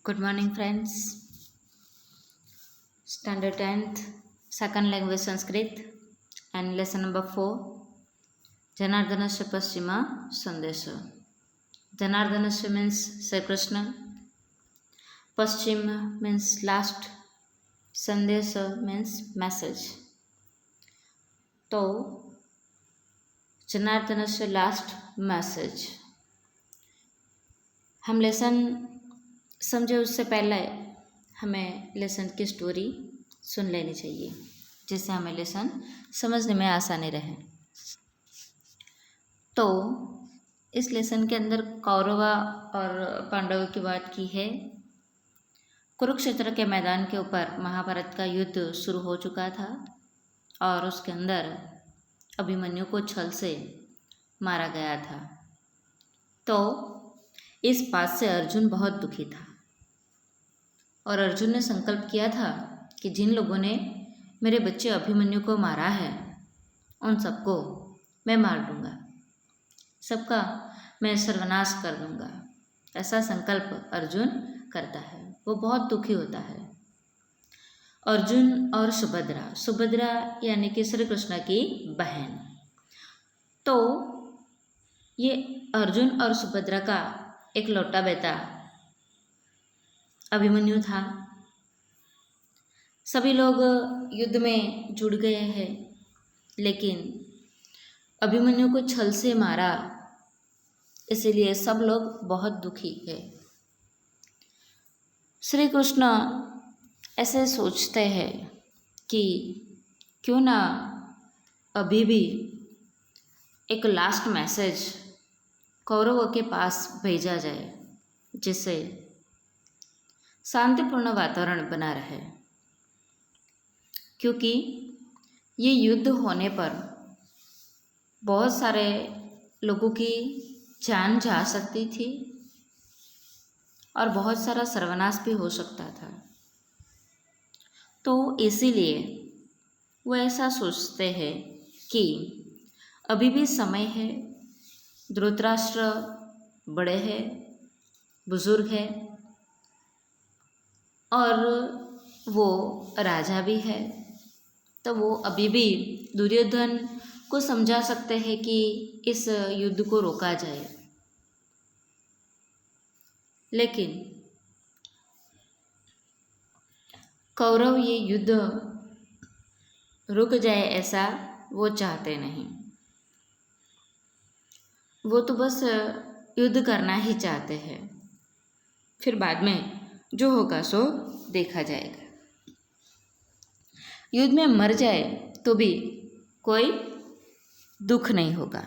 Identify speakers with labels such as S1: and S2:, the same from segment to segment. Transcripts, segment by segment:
S1: Good morning, friends. Standard 10th, second language Sanskrit, and lesson number 4. Janardanasya Paschima Sandesha. Janardanasya means Sri Krishna. Paschim means last. Sandesha means message. तो जनार्दनस्य last message हम lesson समझे उससे पहले हमें lesson की story सुन लेनी चाहिए, जिससे हमें लेसन समझने में आसानी रहे। तो इस लेसन के अंदर कौरव और पांडवों की बात की है। कुरुक्षेत्र के मैदान के ऊपर महाभारत का युद्ध शुरू हो चुका था और उसके अंदर अभिमन्यु को छल से मारा गया था। तो इस बात से अर्जुन बहुत दुखी था और अर्जुन ने संकल्प किया था कि जिन लोगों ने मेरे बच्चे अभिमन्यु को मारा है उन सबको मैं मार दूंगा, सबका मैं सर्वनाश कर दूंगा। ऐसा संकल्प अर्जुन करता है। वो बहुत दुखी होता है। अर्जुन और सुभद्रा यानी कि श्री कृष्ण की बहन। तो ये अर्जुन और सुभद्रा का एक लौटा बेटा अभिमन्यु था। सभी लोग युद्ध में जुड़ गए हैं, लेकिन अभिमन्यु को छल से मारा, इसीलिए सब लोग बहुत दुखी है। श्री कृष्ण ऐसे सोचते हैं कि क्यों ना अभी भी एक लास्ट मैसेज कौरवों के पास भेजा जाए, जिससे शांतिपूर्ण वातावरण बना रहे। क्योंकि ये युद्ध होने पर बहुत सारे लोगों की जान जा सकती थी और बहुत सारा सर्वनाश भी हो सकता था। तो इसीलिए वो ऐसा सोचते हैं कि अभी भी समय है। धृतराष्ट्र बड़े हैं, बुजुर्ग है और वो राजा भी है, तो वो अभी भी दुर्योधन को समझा सकते हैं कि इस युद्ध को रोका जाए। लेकिन कौरव ये युद्ध रुक जाए ऐसा वो चाहते नहीं। वो तो बस युद्ध करना ही चाहते हैं, फिर बाद में जो होगा सो देखा जाएगा। युद्ध में मर जाए तो भी कोई दुख नहीं होगा,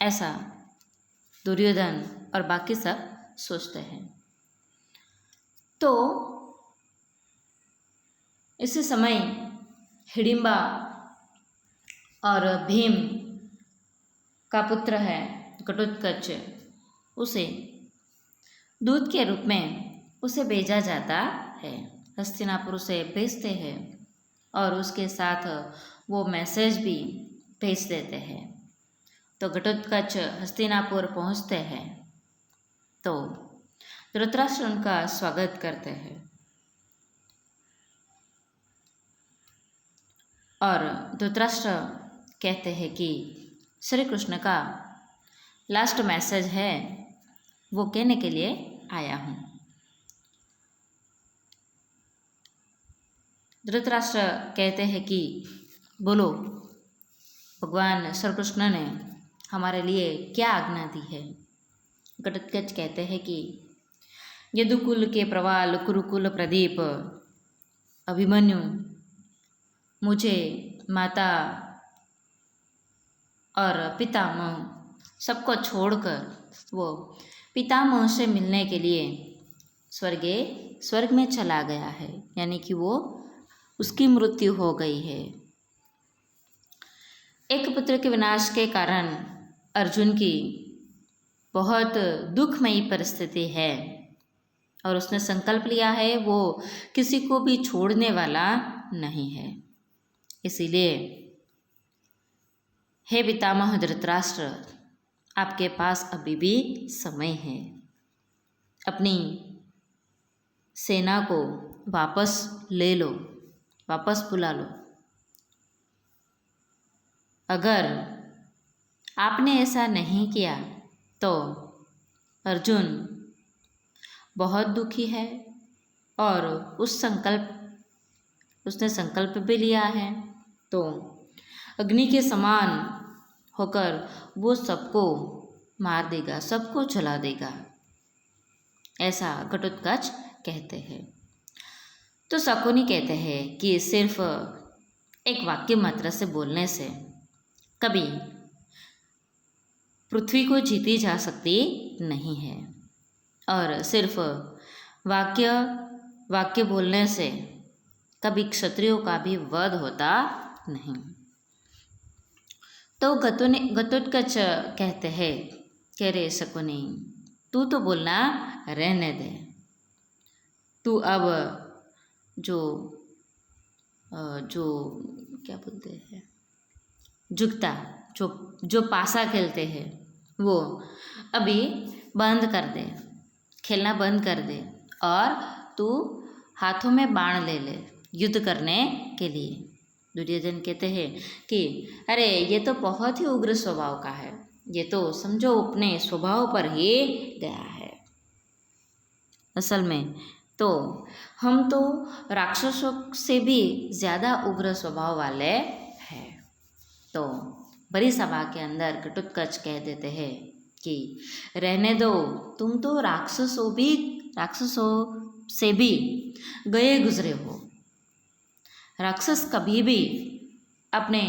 S1: ऐसा दुर्योधन और बाकी सब सोचते हैं। तो इसी समय हिडिंबा और भीम का पुत्र है घटोत्कच, उसे दूत के रूप में उसे भेजा जाता है। हस्तिनापुर से भेजते हैं और उसके साथ वो मैसेज भी भेज देते हैं। तो घटोत्कच हस्तिनापुर पहुंचते हैं तो धृतराष्ट्र उनका स्वागत करते हैं और धृतराष्ट्र कहते हैं कि श्री कृष्ण का लास्ट मैसेज है, वो कहने के लिए आया हूँ। धृतराष्ट्र कहते हैं कि बोलो, भगवान श्री कृष्ण ने हमारे लिए क्या आज्ञा दी है। घटोत्कच कहते हैं कि यदुकुल के प्रवाल कुरुकुल प्रदीप अभिमन्यु मुझे माता और पितामह सबको छोड़कर वो पितामह से मिलने के लिए स्वर्ग में चला गया है, यानी कि वो उसकी मृत्यु हो गई है। एक पुत्र के विनाश के कारण अर्जुन की बहुत दुखमयी परिस्थिति है और उसने संकल्प लिया है वो किसी को भी छोड़ने वाला नहीं है। इसीलिए हे पितामह धृतराष्ट्र, आपके पास अभी भी समय है। अपनी सेना को वापस ले लो, वापस बुला लो। अगर आपने ऐसा नहीं किया तो अर्जुन बहुत दुखी है और उसने संकल्प भी लिया है, तो अग्नि के समान होकर वो सबको मार देगा, सबको जला देगा, ऐसा घटोत्कच कहते हैं। तो शकुनी कहते हैं कि सिर्फ एक वाक्य मात्र से बोलने से कभी पृथ्वी को जीती जा सकती नहीं है, और सिर्फ वाक्य बोलने से कभी क्षत्रियों का भी वध होता नहीं। तो घटोत्कच कहते हैं, कह रे शकुनी, तू तो बोलना रहने दे, तू अब जो क्या बोलते हैं, जुगता जो पासा खेलते हैं वो अभी बंद कर दे, खेलना बंद कर दे, और तू हाथों में बाण ले ले युद्ध करने के लिए। दुर्योधन कहते हैं कि अरे ये तो बहुत ही उग्र स्वभाव का है, ये तो समझो अपने स्वभाव पर ही गया है। असल में तो हम तो राक्षसों से भी ज़्यादा उग्र स्वभाव वाले हैं। तो बड़ी सभा के अंदर घटोत्कच कह देते हैं कि रहने दो, तुम तो राक्षसों से भी गए गुजरे हो। राक्षस कभी भी अपने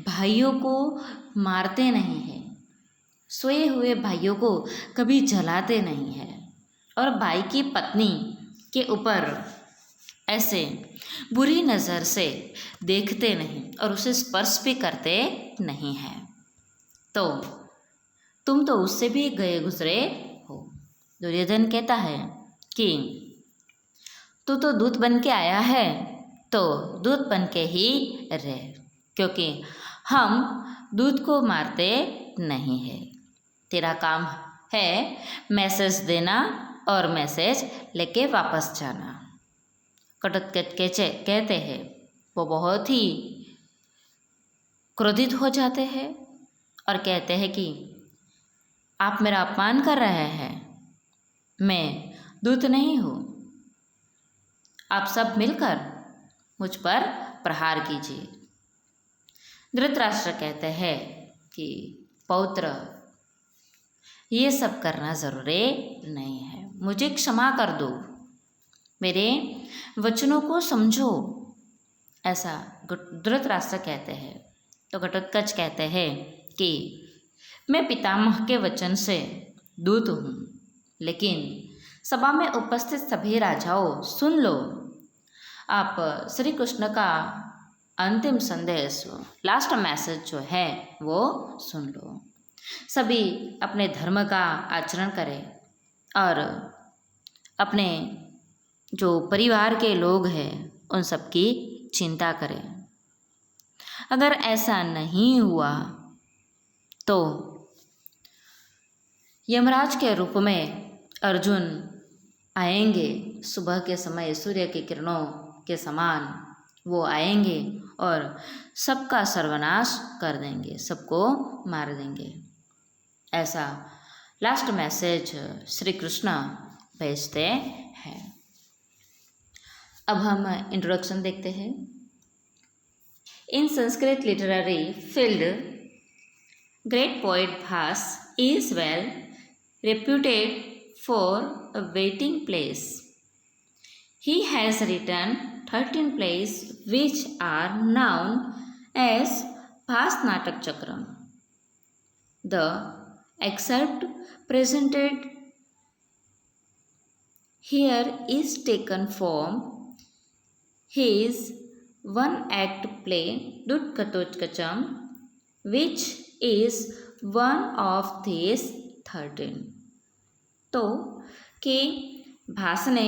S1: भाइयों को मारते नहीं हैं, सोए हुए भाइयों को कभी जलाते नहीं हैं, और भाई की पत्नी के ऊपर ऐसे बुरी नज़र से देखते नहीं और उसे स्पर्श भी करते नहीं हैं। तो तुम तो उससे भी गए गुजरे हो। दुर्योधन कहता है कि तू तो दूत बन के आया है, तो दूत बन के ही रह, क्योंकि हम दूत को मारते नहीं है। तेरा काम है मैसेज देना और मैसेज लेके वापस जाना। घटोत्कच कहते हैं, वो बहुत ही क्रोधित हो जाते हैं और कहते हैं कि आप मेरा अपमान कर रहे हैं, मैं दूत नहीं हूँ, आप सब मिलकर मुझ पर प्रहार कीजिए। धृतराष्ट्र कहते हैं कि पौत्र, ये सब करना ज़रूरी नहीं है, मुझे क्षमा कर दो, मेरे वचनों को समझो, ऐसा धृतराष्ट्र कहते हैं। तो घटोत्कच कहते हैं कि मैं पितामह के वचन से दूत हूँ, लेकिन सभा में उपस्थित सभी राजाओं सुन लो, आप श्री कृष्ण का अंतिम संदेश, लास्ट मैसेज जो है वो सुन लो। सभी अपने धर्म का आचरण करें और अपने जो परिवार के लोग हैं उन सब की चिंता करें। अगर ऐसा नहीं हुआ तो यमराज के रूप में अर्जुन आएंगे, सुबह के समय सूर्य की किरणों के समान वो आएंगे और सबका सर्वनाश कर देंगे, सबको मार देंगे। ऐसा लास्ट मैसेज श्री कृष्ण भेजते हैं। अब हम इंट्रोडक्शन देखते हैं। In Sanskrit literary field, great poet Bhasa is well reputed for a waiting place. He has written 13 plays which are known as Bhas Natak Chakram. The excerpt presented here is taken from his one-act play Dutghatotkacham, which is one of these 13. तो कि भास ने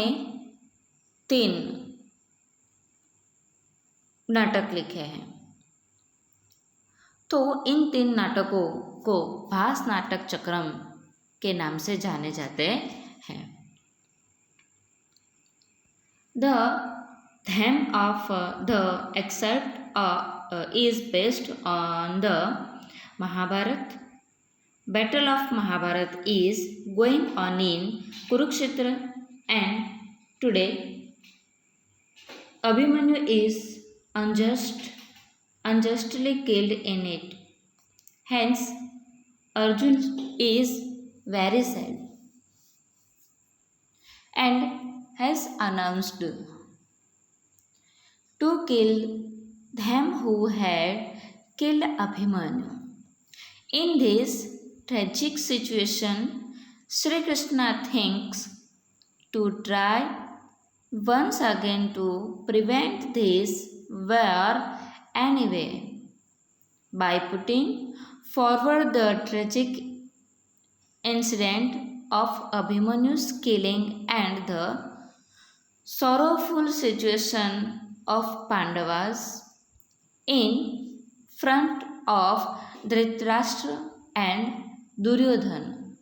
S1: 3 नाटक लिखे हैं, तो इन 3 नाटकों को भास नाटक चक्रम के नाम से जाने जाते हैं। The theme of the excerpt is based on the Mahabharata. Battle of Mahabharata is going on in Kurukshetra, and today Abhimanyu is unjustly killed in it. Hence, Arjun is very sad and has announced to kill them who had killed Abhimanyu. In this tragic situation, Sri Krishna thinks to try once again to prevent this war anyway by putting forward the tragic incident of Abhimanyu's killing and the sorrowful situation of Pandavas in front of Dhritarashtra and Duryodhana.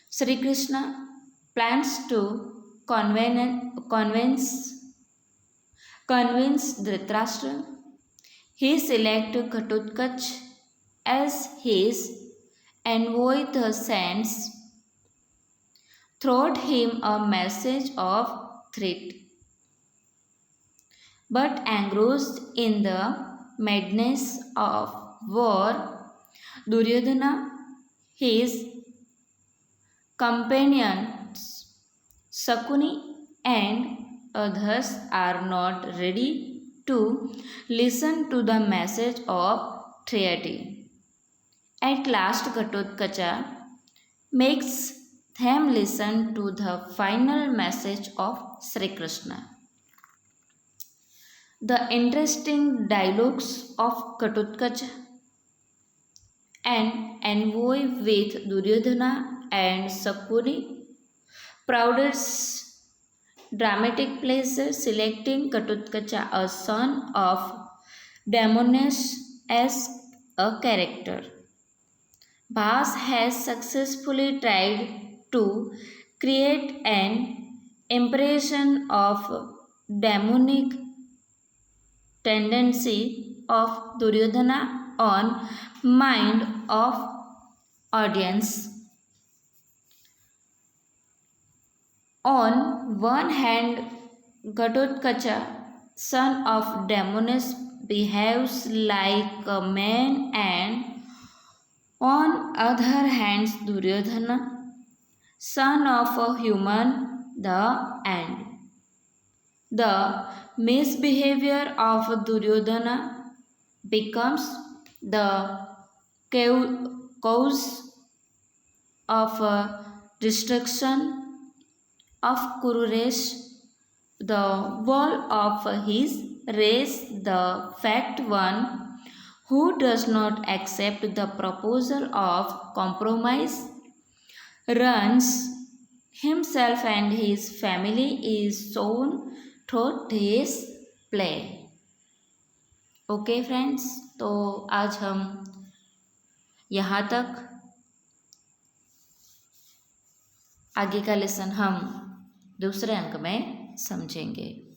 S1: Sri Krishna plans to convince Dhritarashtra. He selects Ghatotkacha as his envoy. The sends throughout him a message of threat. But engrossed in the madness of war, Duryodhana, his companions Sakuni and others are not ready to listen to the message of treaty. At last, Ghatotkacha makes them listen to the final message of Sri Krishna. The interesting dialogues of Ghatotkacha and envoy with Duryodhana and Sakuni proudest dramatic pleasure selecting Ghatotkacha, a son of Damonesh, as a character. Bhas has successfully tried to create an impression of demonic tendency of Duryodhana on mind of audience. On one hand, Ghatotkacha, son of Damonesh, behaves like a man, and on other hand, Duryodhana, son of a human, the end. The misbehavior of Duryodhana becomes the cause of destruction of Kururesh, the wall of his race. The fact one who does not accept the proposal of compromise runs himself and his family is shown through this play. Okay friends, तो आज हम यहाँ तक, आगे का lesson हम दूसरे अंक में समझेंगे.